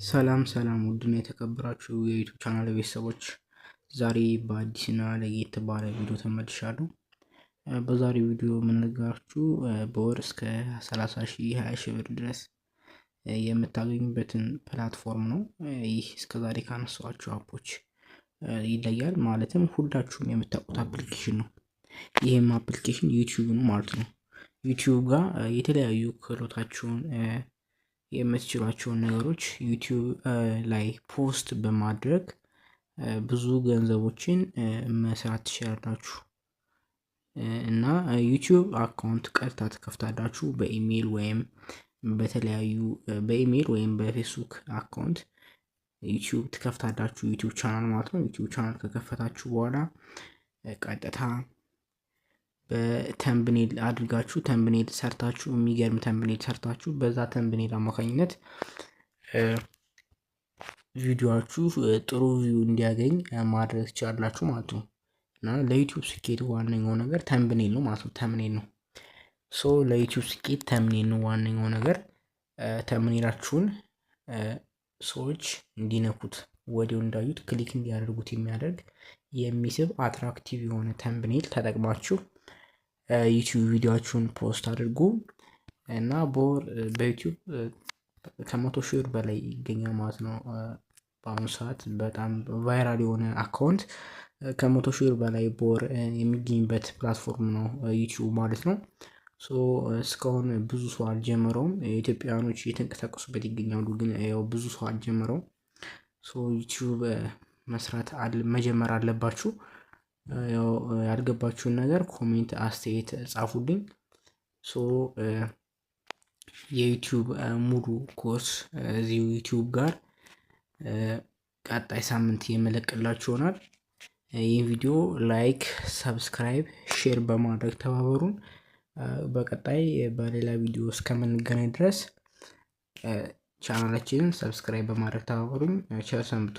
ሰላም ውድና የተከበራችሁ የዩቲዩብ ቻናል ቤተሰቦች ዛሬ በአዲስና ለየት ባለ ቪዲዮ ተመልሻለሁ። በዛሬው ቪዲዮ የምንነግራችሁ በወር እስከ 30,000 20,000 ብር ድረስ የምታገኙበትን ፕላትፎርም ነው። ይህ እስከዛሬ ካነሳኋቸው አፖች ይለያል። ማለትም ሁላችሁም የምታውቁት አፕሊኬሽን ነው። ይህም አፕሊኬሽን ዩቲዩብ ነው ማለት ነው። ዩቲዩብ ጋር የተለያዩ ክህሎታችሁን የምትችሏቸውን ነገሮች ዩቲዩብ ላይ ፖስት በማድረግ ብዙ ገንዘቦችን መስራት ትችላላችሁ። እና ዩቲዩብ አካውንት ቀጥታ ትከፍታላችሁ በኢሜል ወይም በፌስቡክ አካውንት ዩቲዩብ ትከፍታላችሁ። ዩቲዩብ ቻናል ማለት ነው። ዩቲዩብ ቻናል ከከፈታችሁ በኋላ ቀጥታ በተምብኔል አድርጋችሁ ተምብኔል ሰርታችሁ የሚገርም ተምብኔል ሰርታችሁ በዛ ተምብኔል አማካኝነት ቪዲዮአችሁ ጥሩ ቪው እንዲያገኝ ማድረግ ትችላላችሁ ማለት ነው። እና ለዩቲዩብ ስኬት ዋነኛው ነገር ተምብኔል ነው ማለት ነው። ተምብኔል ነው። ለዩቲዩብ ስኬት ተምብኔል ነው ዋነኛው ነገር። ተምብኔላችሁን ሰዎች እንዲነኩት ወዲያው እንዳዩት ክሊክ እንዲያደርጉት የሚያደርግ የሚስብ አትራክቲቭ የሆነ ተምብኔል ተጠቅማችሁ ዩቲዩብ ቪዲዮአችሁን ፖስት አድርጉ እና በወር በዩቲዩብ ከ100,000 ብር በላይ ይገኛል ማለት ነው። በአሁኑ ሰዓት በጣም ቫይራል የሆነ አካውንት ከ100,000 ብር በላይ በወር የሚገኝበት ፕላትፎርም ነው ዩቲዩብ ማለት ነው። እስካሁን ብዙ ሰው አልጀመረውም። ኢትዮጵያውያኖች እየተንቀሳቀሱበት ይገኛሉ፣ ግን ያው ብዙ ሰው አልጀመረውም። ዩቲዩብ መስራት መጀመር አለባችሁ። ያው ያልገባችሁን ነገር ኮሜንት አስተያየት ጻፉልኝ። የዩቲዩብ ሙሉ ኮርስ እዚሁ ዩቲዩብ ጋር ቀጣይ ሳምንት የመለቅላችሁ ይሆናል። ይህ ቪዲዮ ላይክ፣ ሰብስክራይብ፣ ሼር በማድረግ ተባበሩን። በቀጣይ በሌላ ቪዲዮ እስከምንገናኝ ድረስ ቻናላችንን ሰብስክራይብ በማድረግ ተባበሩኝ። ቸር ሰንብቱ።